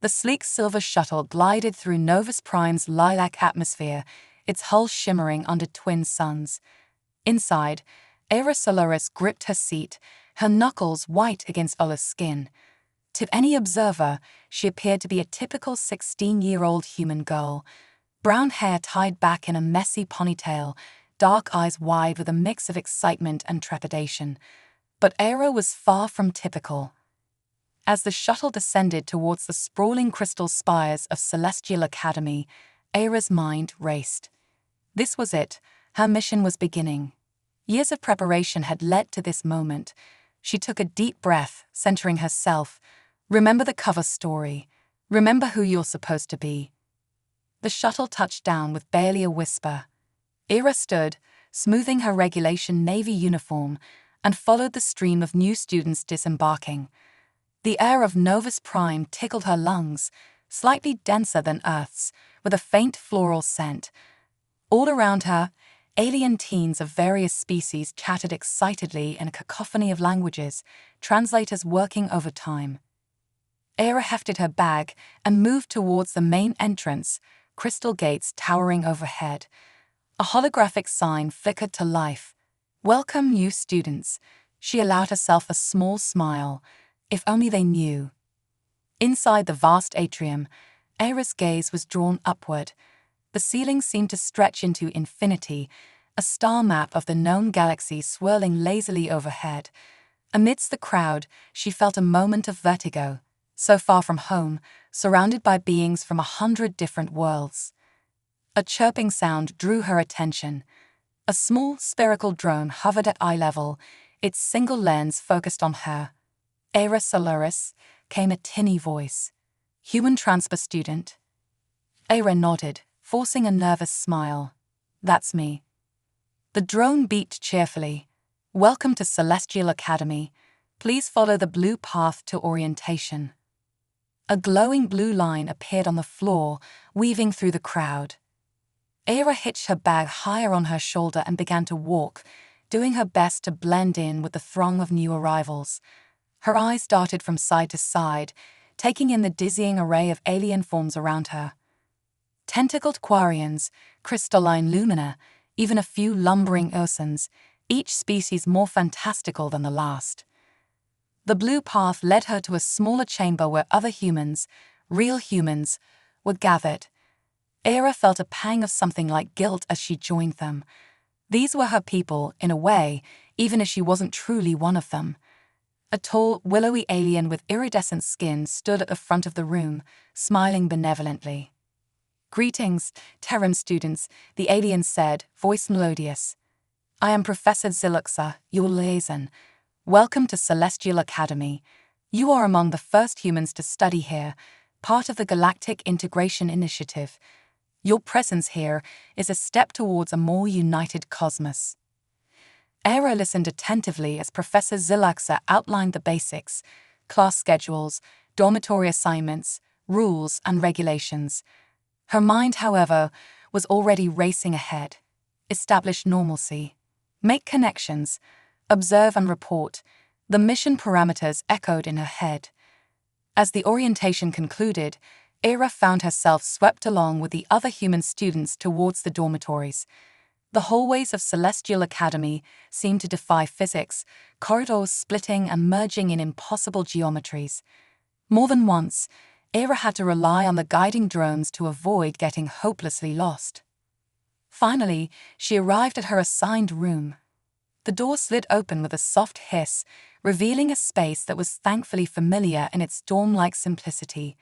The sleek silver shuttle glided through Novus Prime's lilac atmosphere, its hull shimmering under twin suns. Inside, Era Solaris gripped her seat, her knuckles white against Ola's skin. To any observer, she appeared to be a typical 16-year-old human girl. Brown hair tied back in a messy ponytail, dark eyes wide with a mix of excitement and trepidation. But Era was far from typical. As the shuttle descended towards the sprawling crystal spires of Celestial Academy, Era's mind raced. This was it. Her mission was beginning. Years of preparation had led to this moment. She took a deep breath, centering herself. Remember the cover story. Remember who you're supposed to be. The shuttle touched down with barely a whisper. Era stood, smoothing her regulation Navy uniform, and followed the stream of new students disembarking. The air of Novus Prime tickled her lungs, slightly denser than Earth's, with a faint floral scent. All around her, alien teens of various species chattered excitedly in a cacophony of languages, translators working overtime. Era hefted her bag and moved towards the main entrance, crystal gates towering overhead. A holographic sign flickered to life. "Welcome, new students." She allowed herself a small smile. If only they knew. Inside the vast atrium, Era's gaze was drawn upward. The ceiling seemed to stretch into infinity, a star map of the known galaxy swirling lazily overhead. Amidst the crowd, she felt a moment of vertigo. So far from home, surrounded by beings from 100 different worlds. A chirping sound drew her attention. A small, spherical drone hovered at eye level, its single lens focused on her. "Era Solaris," came a tinny voice. "Human transfer student?" Era nodded, forcing a nervous smile. "That's me." The drone beeped cheerfully. "Welcome to Celestial Academy. Please follow the blue path to orientation." A glowing blue line appeared on the floor, weaving through the crowd. Era hitched her bag higher on her shoulder and began to walk, doing her best to blend in with the throng of new arrivals. Her eyes darted from side to side, taking in the dizzying array of alien forms around her. Tentacled quarians, crystalline lumina, even a few lumbering ursans, each species more fantastical than the last. The blue path led her to a smaller chamber where other humans, real humans, were gathered. Era felt a pang of something like guilt as she joined them. These were her people, in a way, even if she wasn't truly one of them. A tall, willowy alien with iridescent skin stood at the front of the room, smiling benevolently. "Greetings, Terran students," the alien said, voice melodious. "I am Professor Ziluxa, your liaison. Welcome to Celestial Academy. You are among the first humans to study here, part of the Galactic Integration Initiative. Your presence here is a step towards a more united cosmos." Era listened attentively as Professor Ziluxa outlined the basics: class schedules, dormitory assignments, rules, and regulations. Her mind, however, was already racing ahead. Establish normalcy. Make connections. Observe and report. The mission parameters echoed in her head. As the orientation concluded, Era found herself swept along with the other human students towards the dormitories. The hallways of Celestial Academy seemed to defy physics, corridors splitting and merging in impossible geometries. More than once, Era had to rely on the guiding drones to avoid getting hopelessly lost. Finally, she arrived at her assigned room. The door slid open with a soft hiss, revealing a space that was thankfully familiar in its dorm-like simplicity.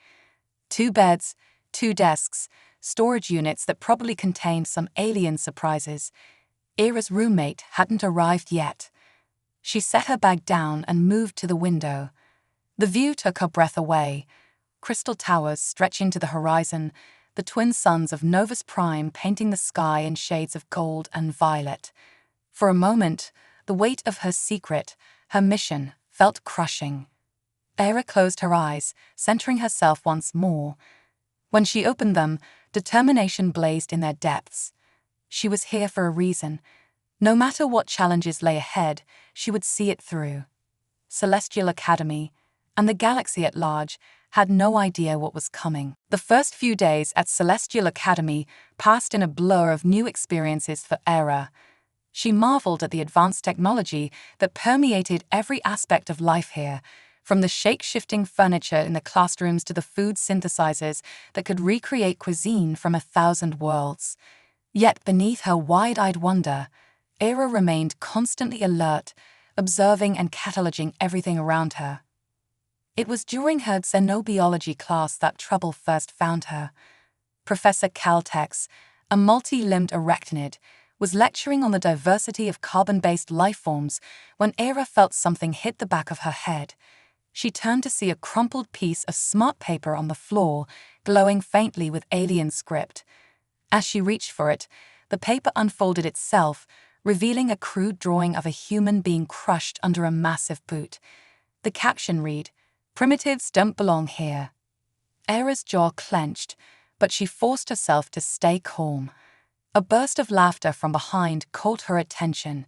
2 beds, 2 desks, storage units that probably contained some alien surprises. Era's roommate hadn't arrived yet. She set her bag down and moved to the window. The view took her breath away. Crystal towers stretching to the horizon, the twin suns of Novus Prime painting the sky in shades of gold and violet. For a moment, the weight of her secret, her mission, felt crushing. Era closed her eyes, centering herself once more. When she opened them, determination blazed in their depths. She was here for a reason. No matter what challenges lay ahead, she would see it through. Celestial Academy, and the galaxy at large, had no idea what was coming. The first few days at Celestial Academy passed in a blur of new experiences for Era. She marveled at the advanced technology that permeated every aspect of life here, from the shape-shifting furniture in the classrooms to the food synthesizers that could recreate cuisine from 1,000 worlds. Yet beneath her wide-eyed wonder, Era remained constantly alert, observing and cataloging everything around her. It was during her xenobiology class that trouble first found her. Professor Caltex, a multi-limbed arachnid, was lecturing on the diversity of carbon-based life forms when Era felt something hit the back of her head. She turned to see a crumpled piece of smart paper on the floor, glowing faintly with alien script. As she reached for it, the paper unfolded itself, revealing a crude drawing of a human being crushed under a massive boot. The caption read, "Primitives don't belong here." Era's jaw clenched, but she forced herself to stay calm. A burst of laughter from behind caught her attention.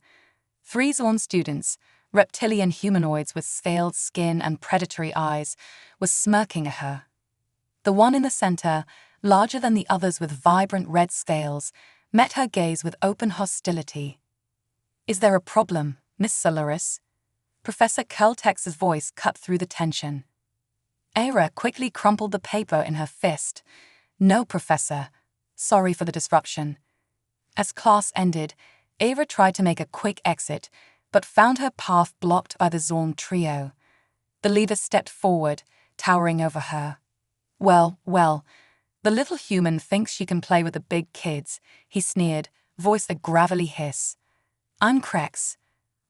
3 Zorn students, reptilian humanoids with scaled skin and predatory eyes, were smirking at her. The one in the center, larger than the others with vibrant red scales, met her gaze with open hostility. "Is there a problem, Miss Solaris?" Professor Caltex's voice cut through the tension. Era quickly crumpled the paper in her fist. "No, Professor. Sorry for the disruption." As class ended, Era tried to make a quick exit, but found her path blocked by the Zorn trio. The leader stepped forward, towering over her. Well, the little human thinks she can play with the big kids," he sneered, voice a gravelly hiss. "I'm Crex.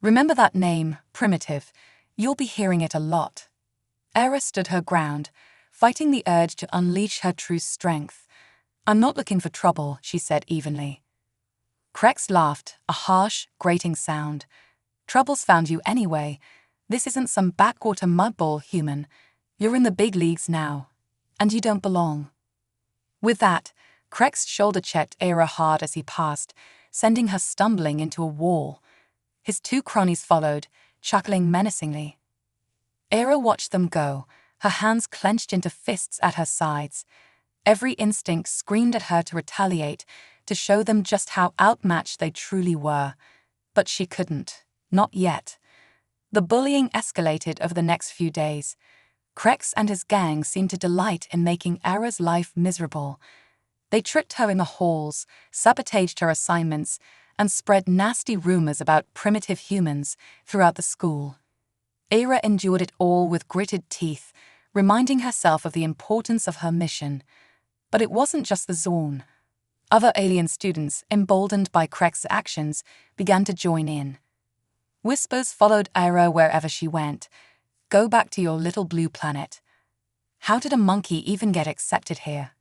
Remember that name, Primitive. You'll be hearing it a lot." Era stood her ground, fighting the urge to unleash her true strength. "I'm not looking for trouble," she said evenly. Crex laughed, a harsh, grating sound. "Trouble's found you anyway. This isn't some backwater mudball, human. You're in the big leagues now. And you don't belong." With that, Crex shoulder-checked Era hard as he passed, sending her stumbling into a wall. His 2 cronies followed, chuckling menacingly. Era watched them go, her hands clenched into fists at her sides. Every instinct screamed at her to retaliate, to show them just how outmatched they truly were. But she couldn't. Not yet. The bullying escalated over the next few days. Crex and his gang seemed to delight in making Era's life miserable. They tricked her in the halls, sabotaged her assignments, and spread nasty rumors about primitive humans throughout the school. Era endured it all with gritted teeth, reminding herself of the importance of her mission. But it wasn't just the Zorn. Other alien students, emboldened by Crex's actions, began to join in. Whispers followed Era wherever she went. "Go back to your little blue planet. How did a monkey even get accepted here?"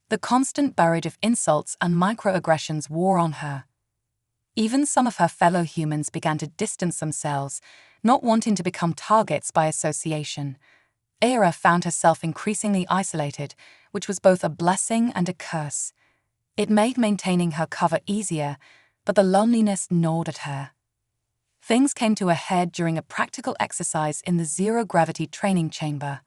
The constant barrage of insults and microaggressions wore on her. Even some of her fellow humans began to distance themselves, not wanting to become targets by association. Era found herself increasingly isolated, which was both a blessing and a curse. It made maintaining her cover easier, but the loneliness gnawed at her. Things came to a head during a practical exercise in the zero-gravity training chamber.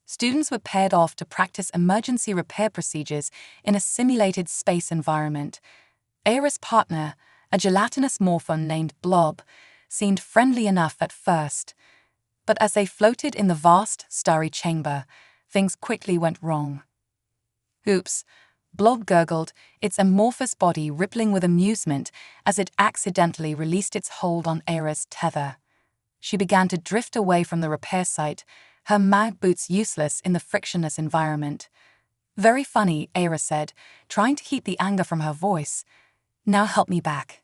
Students were paired off to practice emergency repair procedures in a simulated space environment. Era's partner, a gelatinous morphon named Blob, seemed friendly enough at first. But as they floated in the vast, starry chamber, things quickly went wrong. "Oops," Blob gurgled, its amorphous body rippling with amusement as it accidentally released its hold on Era's tether. She began to drift away from the repair site, her mag boots useless in the frictionless environment. "Very funny," Era said, trying to keep the anger from her voice. "Now help me back."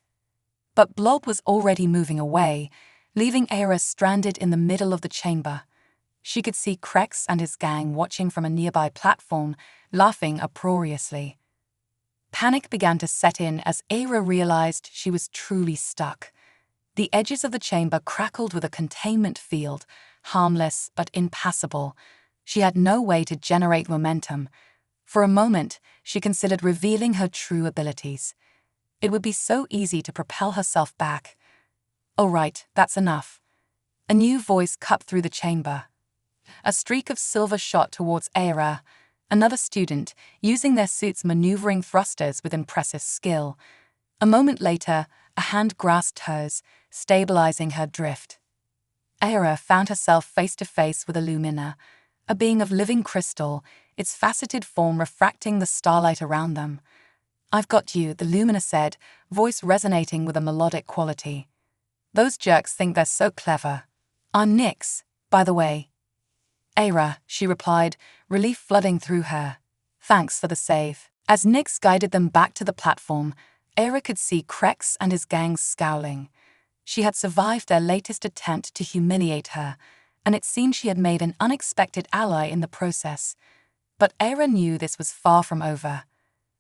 But Blob was already moving away, leaving Era stranded in the middle of the chamber. She could see Crex and his gang watching from a nearby platform, laughing uproariously. Panic began to set in as Era realized she was truly stuck. The edges of the chamber crackled with a containment field, harmless but impassable. She had no way to generate momentum. For a moment, she considered revealing her true abilities. It would be so easy to propel herself back. "All right, that's enough." A new voice cut through the chamber. A streak of silver shot towards Aira, another student, using their suits maneuvering thrusters with impressive skill. A moment later, a hand grasped hers, stabilizing her drift. Aira found herself face to face with a Lumina, a being of living crystal, its faceted form refracting the starlight around them. "I've got you," the Lumina said, voice resonating with a melodic quality. "Those jerks think they're so clever. I'm Nyx, by the way." "Aira," she replied, relief flooding through her. "Thanks for the save." As Nyx guided them back to the platform, Aira could see Krex and his gang scowling. She had survived their latest attempt to humiliate her, and it seemed she had made an unexpected ally in the process. But Aira knew this was far from over.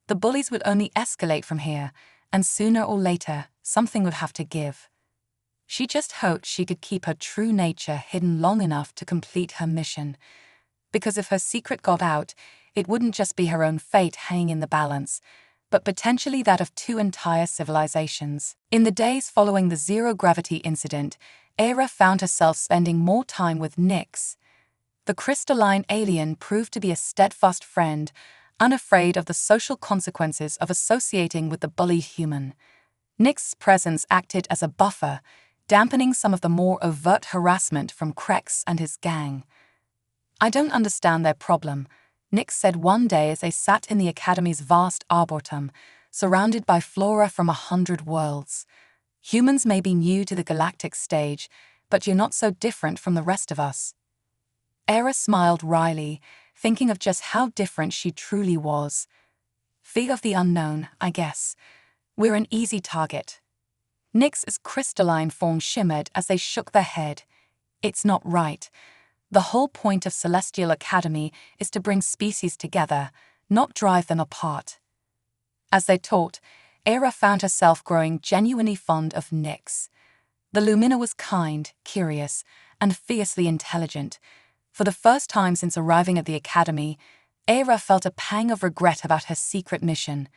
The bullies would only escalate from here, and sooner or later, something would have to give. She just hoped she could keep her true nature hidden long enough to complete her mission. Because if her secret got out, it wouldn't just be her own fate hanging in the balance, but potentially that of 2 entire civilizations. In the days following the zero-gravity incident, Aira found herself spending more time with Nyx. The crystalline alien proved to be a steadfast friend, unafraid of the social consequences of associating with the bullied human. Nyx's presence acted as a buffer, dampening some of the more overt harassment from Krex and his gang. "I don't understand their problem," Nyx said one day as they sat in the Academy's vast arboretum, surrounded by flora from 100 worlds. "Humans may be new to the galactic stage, but you're not so different from the rest of us." Aira smiled wryly, thinking of just how different she truly was. "Fear of the unknown, I guess. We're an easy target." Nyx's crystalline form shimmered as they shook their head. "It's not right. The whole point of Celestial Academy is to bring species together, not drive them apart." As they talked, Aira found herself growing genuinely fond of Nyx. The Lumina was kind, curious, and fiercely intelligent. For the first time since arriving at the Academy, Aira felt a pang of regret about her secret mission.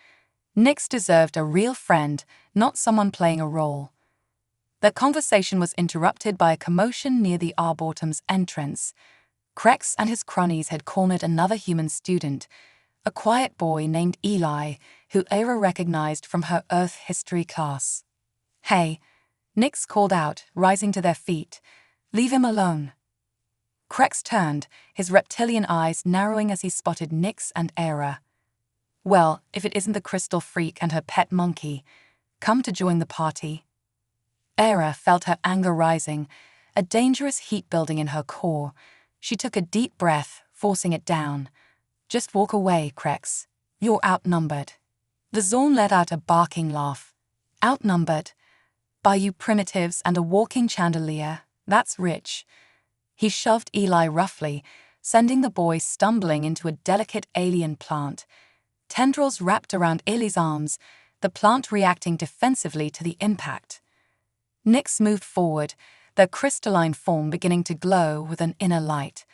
Nyx deserved a real friend, not someone playing a role. Their conversation was interrupted by a commotion near the Arboretum's entrance. Krex and his cronies had cornered another human student, a quiet boy named Eli, who Aira recognized from her Earth history class. "Hey," Nyx called out, rising to their feet. "Leave him alone." Krex turned, his reptilian eyes narrowing as he spotted Nyx and Aira. "Well, if it isn't the crystal freak and her pet monkey, come to join the party." Aira felt her anger rising, a dangerous heat building in her core. She took a deep breath, forcing it down. "Just walk away, Krex. You're outnumbered." The Zorn let out a barking laugh. "Outnumbered? By you primitives and a walking chandelier? That's rich." He shoved Eli roughly, sending the boy stumbling into a delicate alien plant. Tendrils wrapped around Eli's arms, the plant reacting defensively to the impact. Nyx moved forward, their crystalline form beginning to glow with an inner light.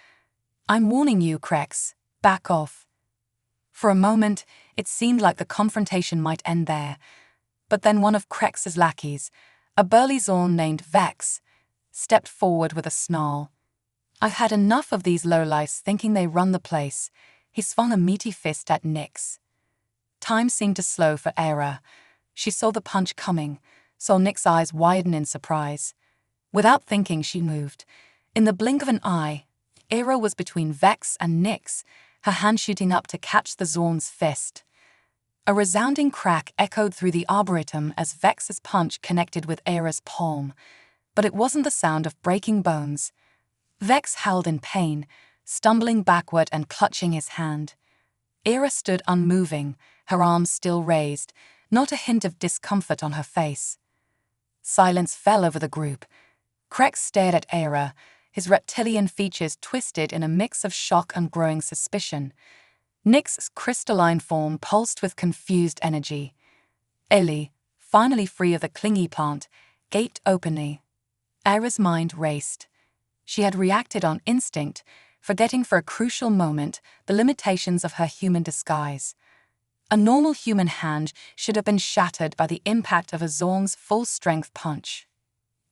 "I'm warning you, Krex. Back off." For a moment, it seemed like the confrontation might end there. But then one of Krex's lackeys, a burly Zorn named Vex, stepped forward with a snarl. "I've had enough of these lowlifes thinking they run the place." He swung a meaty fist at Nyx. Time seemed to slow for Aira. She saw the punch coming, saw Nyx's eyes widen in surprise. Without thinking, she moved. In the blink of an eye, Aira was between Vex and Nyx, her hand shooting up to catch the Zorn's fist. A resounding crack echoed through the arboretum as Vex's punch connected with Aira's palm. But it wasn't the sound of breaking bones. Vex howled in pain, stumbling backward and clutching his hand. Aira stood unmoving, her arms still raised, not a hint of discomfort on her face. Silence fell over the group. Krex stared at Aira, his reptilian features twisted in a mix of shock and growing suspicion. Nyx's crystalline form pulsed with confused energy. Eli, finally free of the clingy plant, gaped openly. Aira's mind raced. She had reacted on instinct, forgetting for a crucial moment the limitations of her human disguise. A normal human hand should have been shattered by the impact of a Zorn's full-strength punch.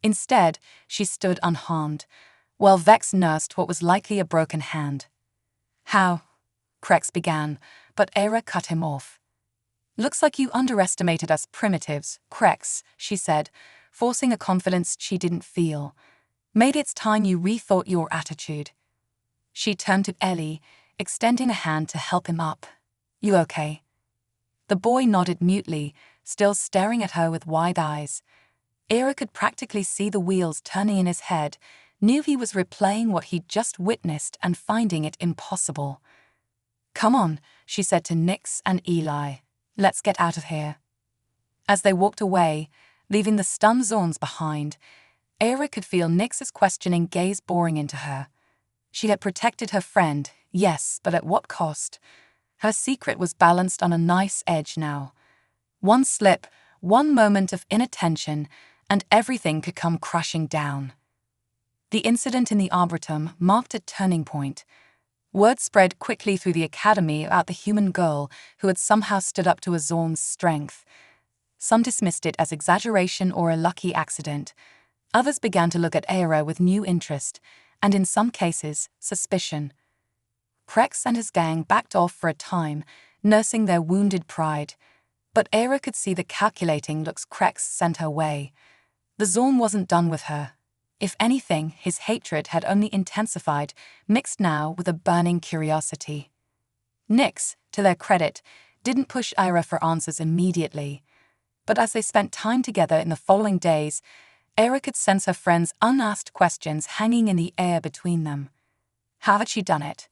Instead, she stood unharmed, while Vex nursed what was likely a broken hand. "How?" Krex began, but Era cut him off. "Looks like you underestimated us primitives, Krex," she said, forcing a confidence she didn't feel. "Maybe it's time you rethought your attitude." She turned to Ellie, extending a hand to help him up. "You okay?" The boy nodded mutely, still staring at her with wide eyes. Era could practically see the wheels turning in his head, knew he was replaying what he'd just witnessed and finding it impossible. "Come on," she said to Nyx and Eli. "Let's get out of here." As they walked away, leaving the stunned Zorns behind, Era could feel Nyx's questioning gaze boring into her. She had protected her friend, yes, but at what cost? Her secret was balanced on a nice edge now. One slip, one moment of inattention, and everything could come crashing down. The incident in the Arboretum marked a turning point. Word spread quickly through the academy about the human girl who had somehow stood up to a Zorn's strength. Some dismissed it as exaggeration or a lucky accident. Others began to look at Era with new interest, and in some cases, suspicion. Krex and his gang backed off for a time, nursing their wounded pride. But Era could see the calculating looks Krex sent her way. The Zorn wasn't done with her. If anything, his hatred had only intensified, mixed now with a burning curiosity. Nyx, to their credit, didn't push Era for answers immediately. But as they spent time together in the following days, Era could sense her friend's unasked questions hanging in the air between them. How had she done it?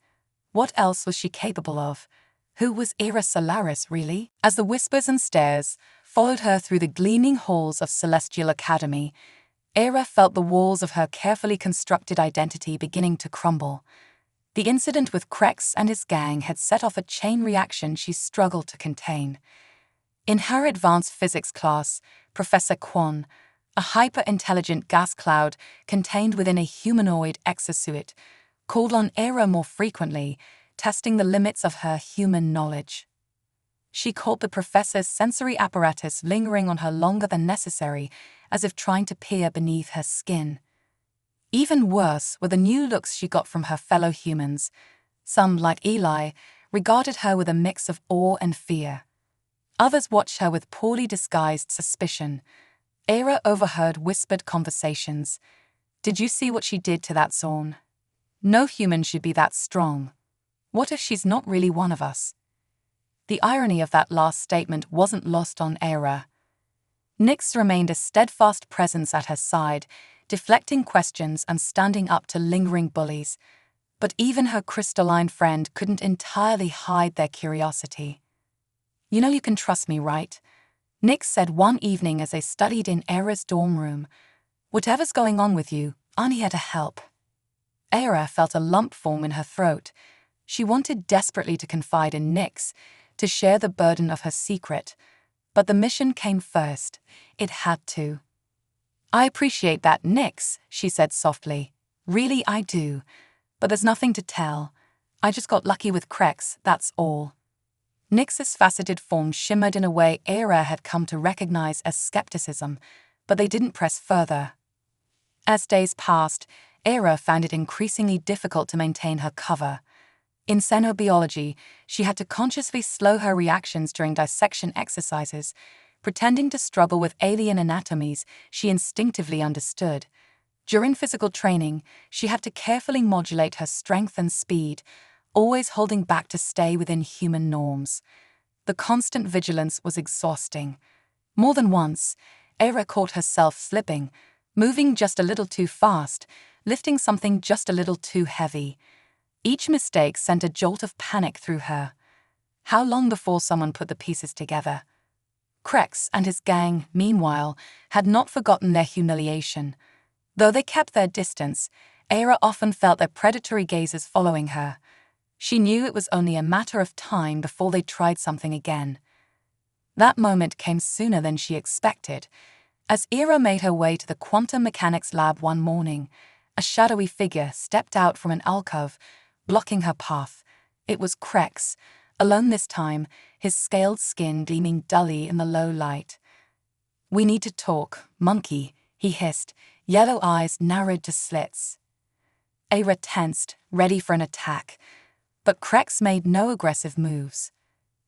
What else was she capable of? Who was Era Solaris, really? As the whispers and stares followed her through the gleaming halls of Celestial Academy, Era felt the walls of her carefully constructed identity beginning to crumble. The incident with Krex and his gang had set off a chain reaction she struggled to contain. In her advanced physics class, Professor Kwon, a hyper-intelligent gas cloud contained within a humanoid exosuit, called on Era more frequently, testing the limits of her human knowledge. She caught the professor's sensory apparatus lingering on her longer than necessary, as if trying to peer beneath her skin. Even worse were the new looks she got from her fellow humans. Some, like Eli, regarded her with a mix of awe and fear. Others watched her with poorly disguised suspicion. Era overheard whispered conversations. "Did you see what she did to that Zorn? No human should be that strong. What if she's not really one of us?" The irony of that last statement wasn't lost on Era. Nyx remained a steadfast presence at her side, deflecting questions and standing up to lingering bullies. But even her crystalline friend couldn't entirely hide their curiosity. "You know you can trust me, right?" Nyx said one evening as they studied in Era's dorm room. "Whatever's going on with you, I'm here to help." Era felt a lump form in her throat. She wanted desperately to confide in Nyx, to share the burden of her secret. But the mission came first. It had to. "I appreciate that, Nyx," she said softly. "Really, I do. But there's nothing to tell. I just got lucky with Krex, that's all." Nyx's faceted form shimmered in a way Era had come to recognize as skepticism, but they didn't press further. As days passed, Era found it increasingly difficult to maintain her cover. In xenobiology, she had to consciously slow her reactions during dissection exercises, pretending to struggle with alien anatomies she instinctively understood. During physical training, she had to carefully modulate her strength and speed, always holding back to stay within human norms. The constant vigilance was exhausting. More than once, Era caught herself slipping, moving just a little too fast, lifting something just a little too heavy. Each mistake sent a jolt of panic through her. How long before someone put the pieces together? Krex and his gang, meanwhile, had not forgotten their humiliation. Though they kept their distance, Era often felt their predatory gazes following her. She knew it was only a matter of time before they tried something again. That moment came sooner than she expected. As Era made her way to the quantum mechanics lab one morning, a shadowy figure stepped out from an alcove, blocking her path. It was Krex, alone this time, his scaled skin gleaming dully in the low light. "We need to talk, monkey," he hissed, yellow eyes narrowed to slits. Aira tensed, ready for an attack. But Krex made no aggressive moves.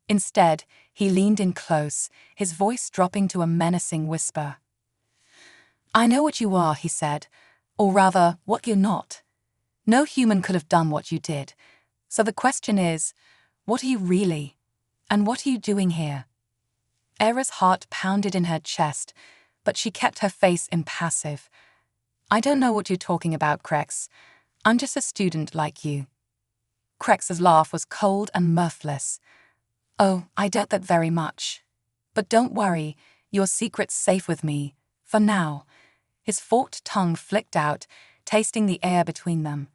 Instead, he leaned in close, his voice dropping to a menacing whisper. "I know what you are," he said, "or rather, what you're not. No human could have done what you did. So the question is, what are you really? And what are you doing here?" Aira's heart pounded in her chest, but she kept her face impassive. "I don't know what you're talking about, Krex. I'm just a student like you." Krex's laugh was cold and mirthless. "Oh, I doubt that very much. But don't worry, your secret's safe with me, for now." His forked tongue flicked out, tasting the air between them.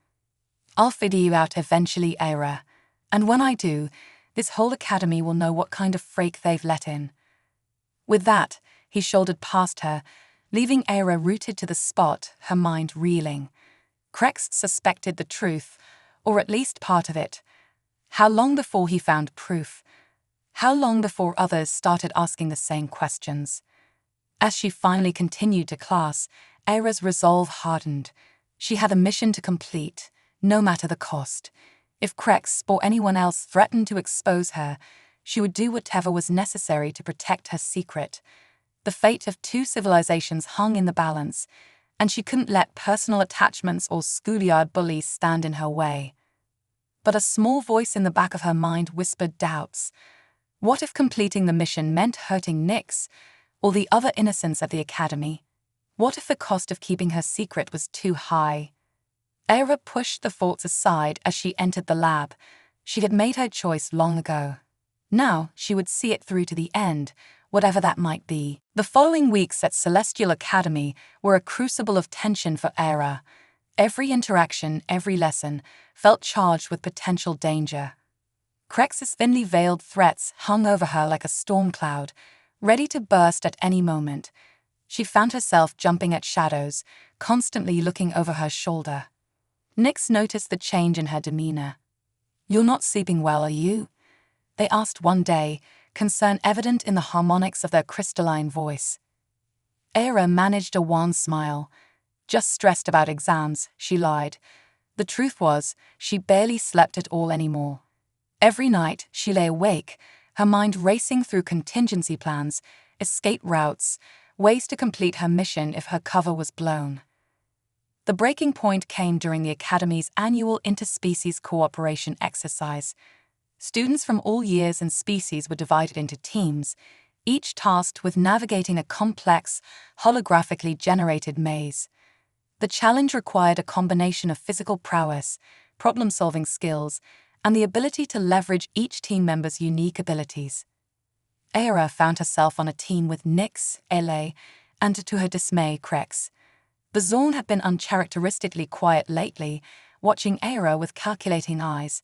"I'll figure you out eventually, Aira. And when I do, this whole academy will know what kind of freak they've let in." With that, he shouldered past her, leaving Aira rooted to the spot, her mind reeling. Krex suspected the truth, or at least part of it. How long before he found proof? How long before others started asking the same questions? As she finally continued to class, Aira's resolve hardened. She had a mission to complete, no matter the cost. If Krex or anyone else threatened to expose her, she would do whatever was necessary to protect her secret. The fate of 2 civilizations hung in the balance, and she couldn't let personal attachments or schoolyard bullies stand in her way. But a small voice in the back of her mind whispered doubts. What if completing the mission meant hurting Nyx, or the other innocents at the academy? What if the cost of keeping her secret was too high? Aira pushed the thoughts aside as she entered the lab. She had made her choice long ago. Now she would see it through to the end, whatever that might be. The following weeks at Celestial Academy were a crucible of tension for Aira. Every interaction, every lesson, felt charged with potential danger. Krex's thinly veiled threats hung over her like a storm cloud, ready to burst at any moment. She found herself jumping at shadows, constantly looking over her shoulder. Nyx noticed the change in her demeanor. "You're not sleeping well, are you?" they asked one day, concern evident in the harmonics of their crystalline voice. Aira managed a wan smile. "Just stressed about exams," she lied. The truth was, she barely slept at all anymore. Every night, she lay awake, her mind racing through contingency plans, escape routes, ways to complete her mission if her cover was blown. The breaking point came during the Academy's annual interspecies cooperation exercise. Students from all years and species were divided into teams, each tasked with navigating a complex, holographically generated maze. The challenge required a combination of physical prowess, problem-solving skills, and the ability to leverage each team member's unique abilities. Aira found herself on a team with Nyx, Ele, and to her dismay, Krex. Bazorn had been uncharacteristically quiet lately, watching Aira with calculating eyes.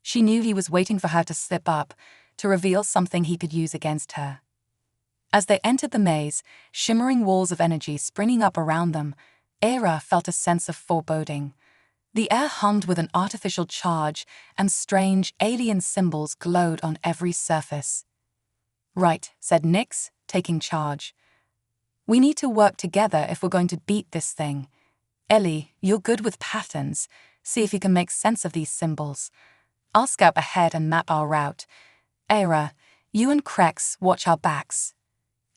She knew he was waiting for her to slip up, to reveal something he could use against her. As they entered the maze, shimmering walls of energy springing up around them, Aira felt a sense of foreboding. The air hummed with an artificial charge, and strange, alien symbols glowed on every surface. "Right," said Nyx, taking charge. "We need to work together if we're going to beat this thing. Ellie, you're good with patterns. See if you can make sense of these symbols. I'll scout ahead and map our route. Aira, you and Krex watch our backs."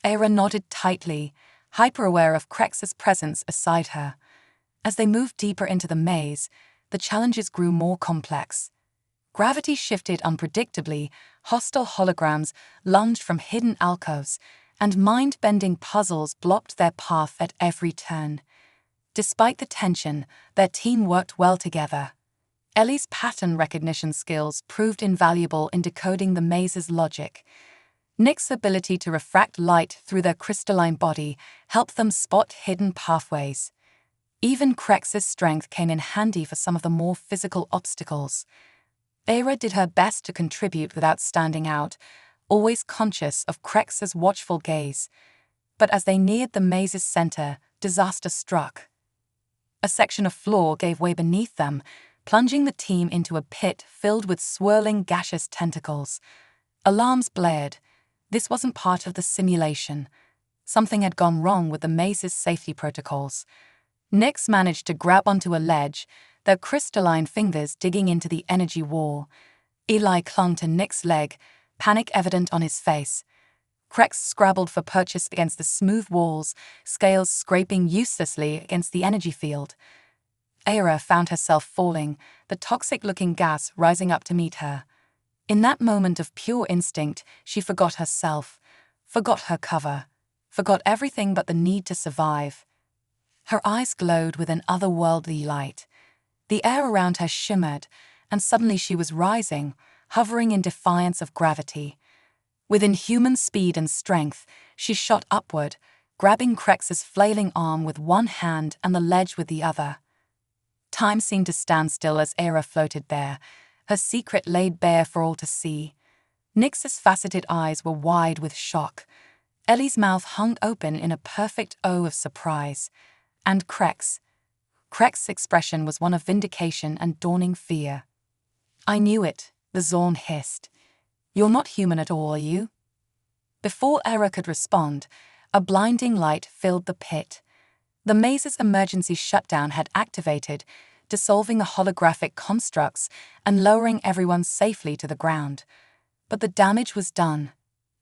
Aira nodded tightly, hyper-aware of Krex's presence beside her. As they moved deeper into the maze, the challenges grew more complex. Gravity shifted unpredictably, hostile holograms lunged from hidden alcoves, and mind-bending puzzles blocked their path at every turn. Despite the tension, their team worked well together. Ellie's pattern recognition skills proved invaluable in decoding the maze's logic. Nyx's ability to refract light through their crystalline body helped them spot hidden pathways. Even Krex's strength came in handy for some of the more physical obstacles. Aira did her best to contribute without standing out, always conscious of Krex's watchful gaze. But as they neared the maze's center, disaster struck. A section of floor gave way beneath them, plunging the team into a pit filled with swirling gaseous tentacles. Alarms blared. This wasn't part of the simulation. Something had gone wrong with the maze's safety protocols. Nyx managed to grab onto a ledge, their crystalline fingers digging into the energy wall. Eli clung to Nick's leg, panic evident on his face. Crex scrabbled for purchase against the smooth walls, scales scraping uselessly against the energy field. Aira found herself falling, the toxic-looking gas rising up to meet her. In that moment of pure instinct, she forgot herself, forgot her cover, forgot everything but the need to survive. Her eyes glowed with an otherworldly light. The air around her shimmered, and suddenly she was rising, hovering in defiance of gravity. With inhuman speed and strength, she shot upward, grabbing Crex's flailing arm with one hand and the ledge with the other. Time seemed to stand still as Aira floated there, her secret laid bare for all to see. Nyx's faceted eyes were wide with shock. Ellie's mouth hung open in a perfect O of surprise. And Crex's expression was one of vindication and dawning fear. "I knew it," the Zorn hissed. "You're not human at all, are you?" Before Aira could respond, a blinding light filled the pit. The maze's emergency shutdown had activated, dissolving the holographic constructs and lowering everyone safely to the ground. But the damage was done.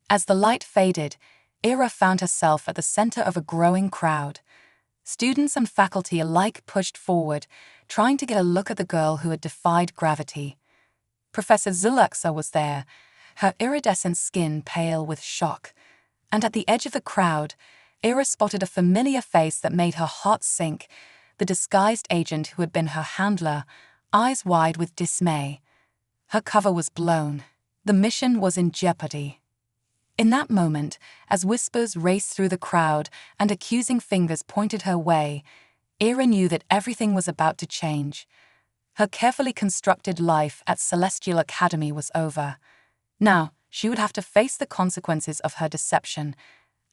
As the light faded, Aira found herself at the center of a growing crowd. Students and faculty alike pushed forward, trying to get a look at the girl who had defied gravity. Professor Zulaxa was there, her iridescent skin pale with shock. And at the edge of the crowd, Aira spotted a familiar face that made her heart sink, the disguised agent who had been her handler, eyes wide with dismay. Her cover was blown. The mission was in jeopardy. In that moment, as whispers raced through the crowd and accusing fingers pointed her way, Aira knew that everything was about to change. Her carefully constructed life at Celestial Academy was over. Now, she would have to face the consequences of her deception,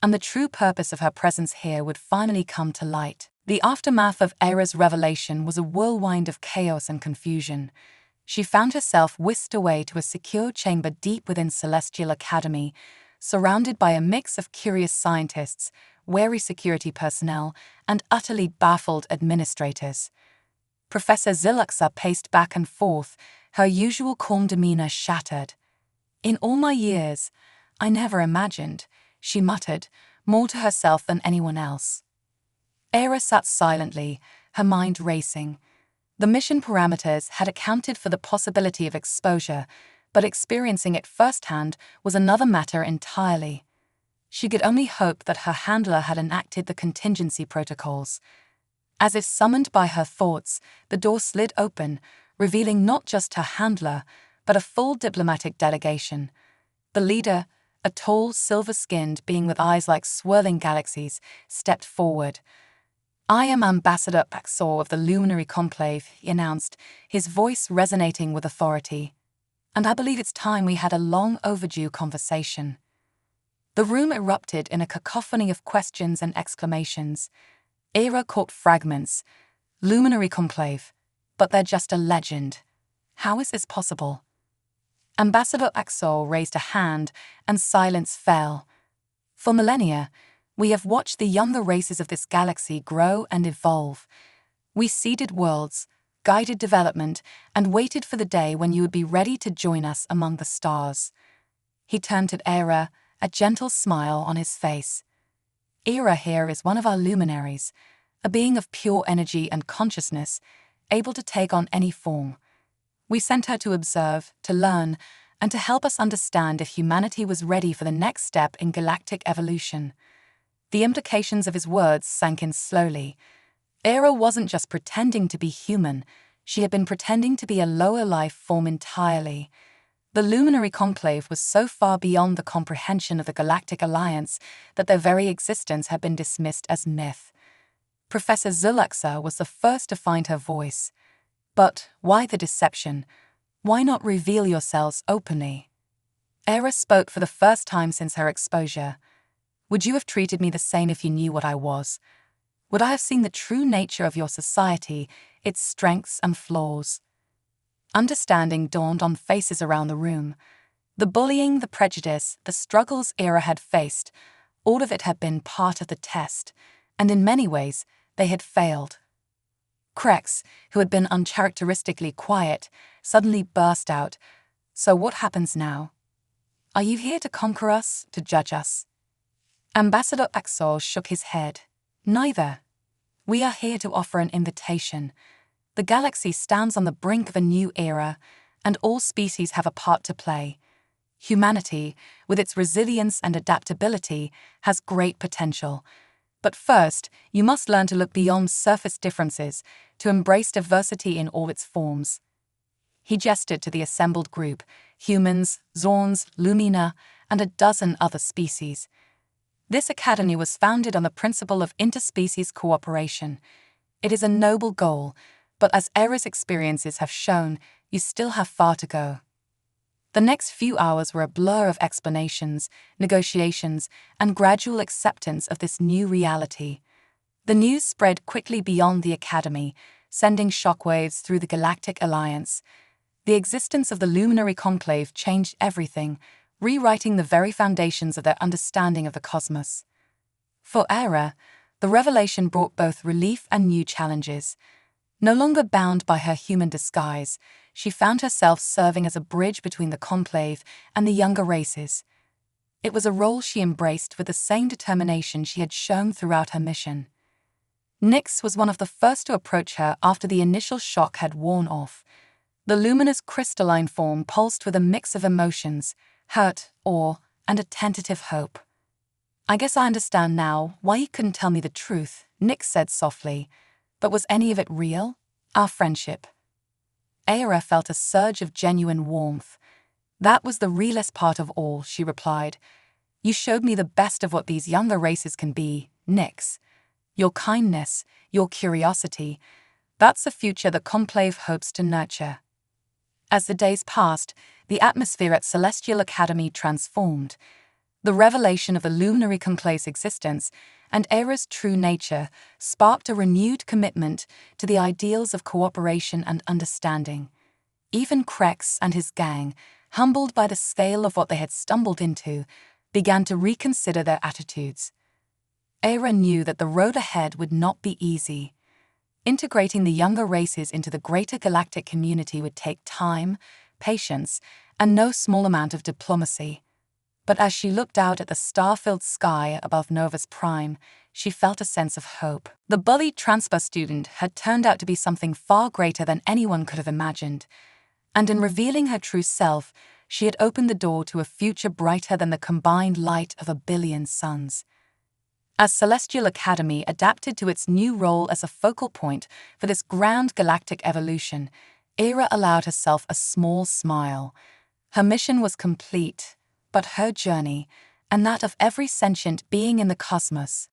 and the true purpose of her presence here would finally come to light. The aftermath of Aira's revelation was a whirlwind of chaos and confusion. She found herself whisked away to a secure chamber deep within Celestial Academy, surrounded by a mix of curious scientists, wary security personnel, and utterly baffled administrators. Professor Zulaxa paced back and forth, her usual calm demeanor shattered. "In all my years, I never imagined," she muttered, more to herself than anyone else. Aira sat silently, her mind racing. The mission parameters had accounted for the possibility of exposure, but experiencing it firsthand was another matter entirely. She could only hope that her handler had enacted the contingency protocols. As if summoned by her thoughts, the door slid open, revealing not just her handler, but a full diplomatic delegation. The leader, a tall, silver-skinned being with eyes like swirling galaxies, stepped forward. "I am Ambassador Axor of the Luminary Conclave," he announced, his voice resonating with authority. "And I believe it's time we had a long-overdue conversation." The room erupted in a cacophony of questions and exclamations. Aira caught fragments. "Luminary Conclave, but they're just a legend. How is this possible?" Ambassador Axor raised a hand, and silence fell. "For millennia, we have watched the younger races of this galaxy grow and evolve. We seeded worlds, guided development, and waited for the day when you would be ready to join us among the stars." He turned to Aira, a gentle smile on his face. "Aira here is one of our luminaries, a being of pure energy and consciousness, able to take on any form. We sent her to observe, to learn, and to help us understand if humanity was ready for the next step in galactic evolution." The implications of his words sank in slowly. Aira wasn't just pretending to be human, she had been pretending to be a lower life form entirely. The Luminary Conclave was so far beyond the comprehension of the Galactic Alliance that their very existence had been dismissed as myth. Professor Zulaxa was the first to find her voice. "But why the deception? Why not reveal yourselves openly?" Aira spoke for the first time since her exposure. "Would you have treated me the same if you knew what I was? Would I have seen the true nature of your society, its strengths and flaws?" Understanding dawned on faces around the room. The bullying, the prejudice, the struggles Aira had faced, all of it had been part of the test, and in many ways, they had failed. Krex, who had been uncharacteristically quiet, suddenly burst out. So what happens now? Are you here to conquer us, to judge us? Ambassador Axel shook his head. Neither. We are here to offer an invitation. The galaxy stands on the brink of a new era, and all species have a part to play. Humanity, with its resilience and adaptability, has great potential. But first, you must learn to look beyond surface differences, to embrace diversity in all its forms. He gestured to the assembled group, humans, Zorns, Lumina, and a dozen other species. This academy was founded on the principle of interspecies cooperation. It is a noble goal, but as Era's experiences have shown, you still have far to go. The next few hours were a blur of explanations, negotiations, and gradual acceptance of this new reality. The news spread quickly beyond the academy, sending shockwaves through the Galactic Alliance. The existence of the Luminary Conclave changed everything, rewriting the very foundations of their understanding of the cosmos. For Era, the revelation brought both relief and new challenges. No longer bound by her human disguise, she found herself serving as a bridge between the Conclave and the younger races. It was a role she embraced with the same determination she had shown throughout her mission. Nyx was one of the first to approach her after the initial shock had worn off. The luminous crystalline form pulsed with a mix of emotions, hurt, awe, and a tentative hope. I guess I understand now why you couldn't tell me the truth, Nyx said softly. But was any of it real? Our friendship? Era felt a surge of genuine warmth. That was the realest part of all, she replied. You showed me the best of what these younger races can be, Nyx. Your kindness, your curiosity, that's the future the Conclave hopes to nurture. As the days passed, the atmosphere at Celestial Academy transformed. The revelation of the Luminary Conclave's existence and Era's true nature sparked a renewed commitment to the ideals of cooperation and understanding. Even Krex and his gang, humbled by the scale of what they had stumbled into, began to reconsider their attitudes. Era knew that the road ahead would not be easy. Integrating the younger races into the greater galactic community would take time, patience, and no small amount of diplomacy. But as she looked out at the star-filled sky above Novus Prime, she felt a sense of hope. The bullied transfer student had turned out to be something far greater than anyone could have imagined. And in revealing her true self, she had opened the door to a future brighter than the combined light of a billion suns. As Celestial Academy adapted to its new role as a focal point for this grand galactic evolution, Era allowed herself a small smile. Her mission was complete, but her journey, and that of every sentient being in the cosmos,